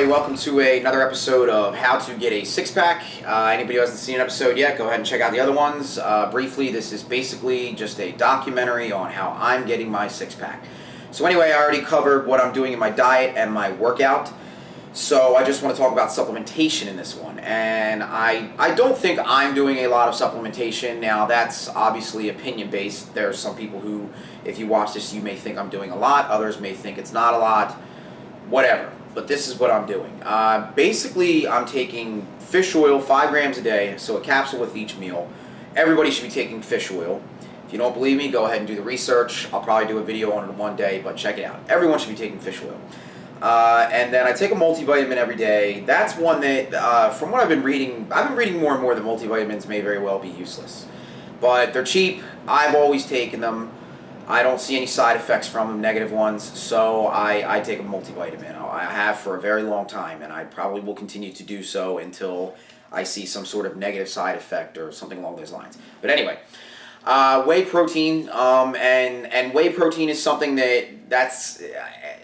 everybody, welcome to another episode of How to Get a Six-Pack. Anybody who hasn't seen an episode yet, go ahead and check out the other ones. Briefly, this is basically just a documentary on how I'm getting my six-pack. So anyway, I already covered what I'm doing in my diet and my workout, so I just want to talk about supplementation in this one. And I don't think I'm doing a lot of supplementation. Now, that's obviously opinion-based. There are some people who, if you watch this, you may think I'm doing a lot. Others may think it's not a lot. Whatever. But this is what I'm doing. Basically, I'm taking fish oil 5 grams a day, so a capsule with each meal. Everybody should be taking fish oil. If you don't believe me, go ahead and do the research. I'll probably do a video on it one day, but check it out. Everyone should be taking fish oil. And then I take a multivitamin every day. That's one that, from what I've been reading more and more that multivitamins may very well be useless. But they're cheap. I've always taken them. I don't see any side effects from them, negative ones, so I take a multivitamin. I have for a very long time, and I probably will continue to do so until I see some sort of negative side effect or something along those lines. But anyway, whey protein, and whey protein is something that's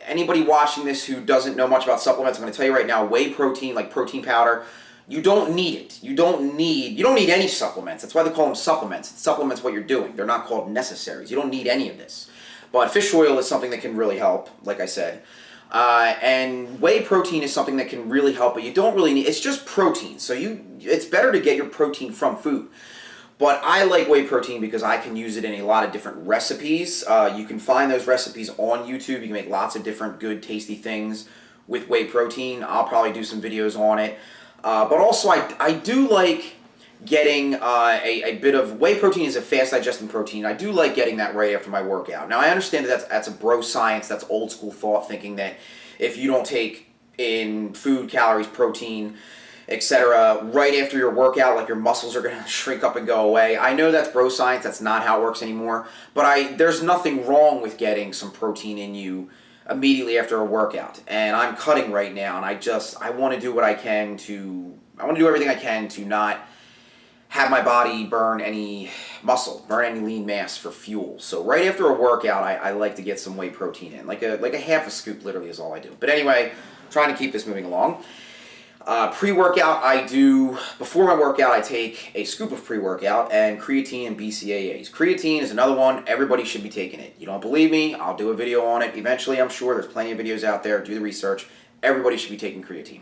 anybody watching this who doesn't know much about supplements, I'm going to tell you right now, whey protein, like protein powder, you don't need it. You don't need any supplements. That's why they call them supplements. It supplements what you're doing. They're not called necessaries. You don't need any of this. But fish oil is something that can really help, like I said. And whey protein is something that can really help, but you don't really need, it's just protein. So it's better to get your protein from food. But I like whey protein because I can use it in a lot of different recipes. You can find those recipes on YouTube. You can make lots of different good, tasty things with whey protein. I'll probably do some videos on it. But also, I do like getting a bit of whey protein is a fast digesting protein. I do like getting that right after my workout. Now, I understand that that's a bro science. That's old school thought, thinking that if you don't take in food, calories, protein, etc., right after your workout, like your muscles are going to shrink up and go away. I know that's bro science. That's not how it works anymore. But there's nothing wrong with getting some protein in you immediately after a workout. And I'm cutting right now, and I want to do what I can I want to do everything I can to not have my body burn any muscle, burn any lean mass for fuel. So right after a workout, I like to get some whey protein in. Like a half a scoop literally is all I do. But anyway, trying to keep this moving along. Pre-workout, before my workout, I take a scoop of pre-workout and creatine and BCAAs. Creatine is another one. Everybody should be taking it. You don't believe me? I'll do a video on it eventually, I'm sure. There's plenty of videos out there. Do the research. Everybody should be taking creatine.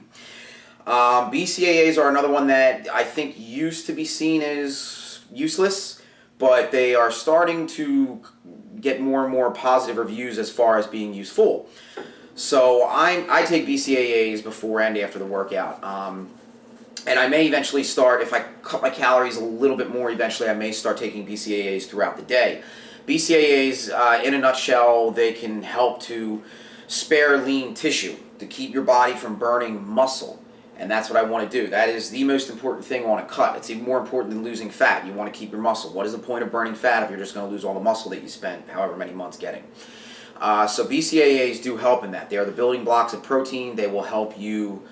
BCAAs are another one that I think used to be seen as useless, but they are starting to get more and more positive reviews as far as being useful. So I take BCAAs before and after the workout, and I may eventually start, if I cut my calories a little bit more, eventually I may start taking BCAAs throughout the day. BCAAs, in a nutshell, they can help to spare lean tissue, to keep your body from burning muscle, and that's what I want to do. That is the most important thing on a cut. It's even more important than losing fat. You want to keep your muscle. What is the point of burning fat if you're just going to lose all the muscle that you spent however many months getting? So BCAAs do help in that. They are the building blocks of protein. They will help you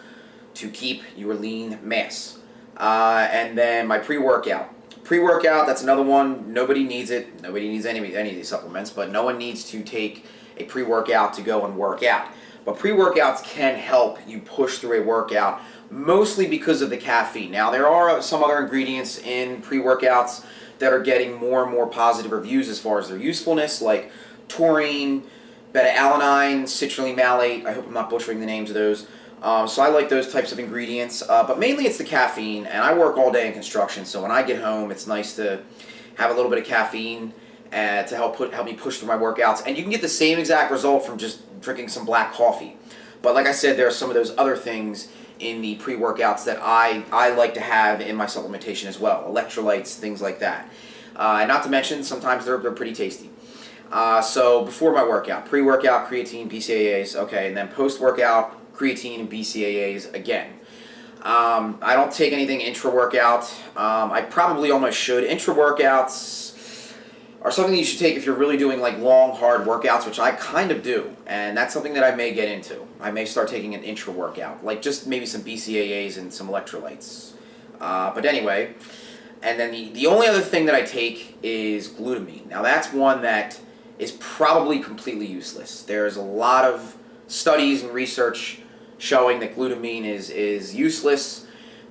to keep your lean mass. And then my pre-workout. Pre-workout, that's another one. Nobody needs it. Nobody needs any of these supplements, but no one needs to take a pre-workout to go and work out. But pre-workouts can help you push through a workout, mostly because of the caffeine. Now, there are some other ingredients in pre-workouts that are getting more and more positive reviews as far as their usefulness, like taurine, beta-alanine, citrulline malate. I hope I'm not butchering the names of those. So I like those types of ingredients. But mainly it's the caffeine, and I work all day in construction, so when I get home, it's nice to have a little bit of caffeine to help me push through my workouts. And you can get the same exact result from just drinking some black coffee. But like I said, there are some of those other things in the pre-workouts that I like to have in my supplementation as well. Electrolytes, things like that. And not to mention, sometimes they're pretty tasty. So before my workout, pre-workout, creatine, BCAAs, okay, and then post-workout, creatine and BCAAs again. I don't take anything intra-workout. I probably almost should. Intra-workouts are something you should take if you're really doing like long, hard workouts, which I kind of do, and that's something that I may get into. I may start taking an intra-workout, like just maybe some BCAAs and some electrolytes. But anyway, and then the only other thing that I take is glutamine. Now that's one that is probably completely useless. There's a lot of studies and research showing that glutamine is useless.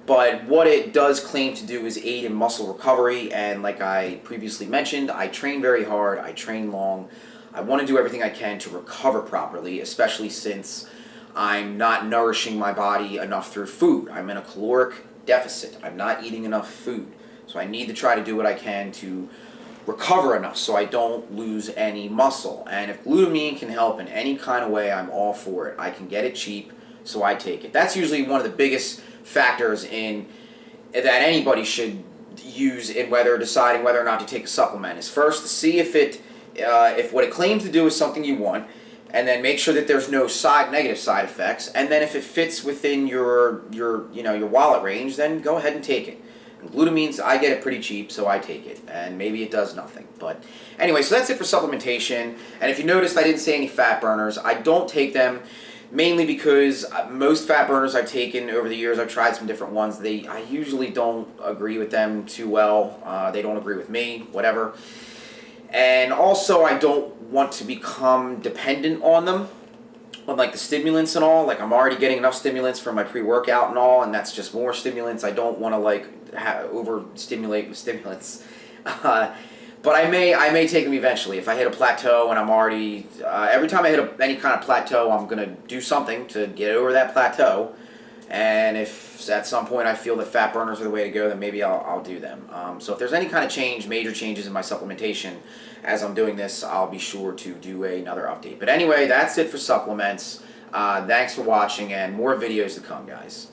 But what it does claim to do is aid in muscle recovery, and like I previously mentioned, I train very hard, I train long. I want to do everything I can to recover properly, especially since I'm not nourishing my body enough through food. I'm in a caloric deficit. I'm not eating enough food. So I need to try to do what I can to recover enough so I don't lose any muscle. And if glutamine can help in any kind of way, I'm all for it. I can get it cheap, so I take it. That's usually one of the biggest factors in that anybody should use in deciding whether or not to take a supplement is first to see if what it claims to do is something you want, and then make sure that there's no negative side effects, and then if it fits within your wallet range, then go ahead and take it. And glutamine, I get it pretty cheap, so I take it, and maybe it does nothing. But anyway, so that's it for supplementation. And if you noticed, I didn't say any fat burners. I don't take them mainly because most fat burners I've taken over the years, I've tried some different ones. I usually don't agree with them too well. They don't agree with me, whatever. And also, I don't want to become dependent on them, on like the stimulants and all. Like, I'm already getting enough stimulants from my pre-workout and all, and that's just more stimulants. I don't want to like overstimulate with stimulants. But I may take them eventually. If I hit a plateau and I'm already, every time I hit any kind of plateau, I'm going to do something to get over that plateau. And if at some point I feel that fat burners are the way to go, then maybe I'll do them. So if there's any kind of major changes in my supplementation as I'm doing this, I'll be sure to do another update. But anyway, that's it for supplements. Thanks for watching, and more videos to come, guys.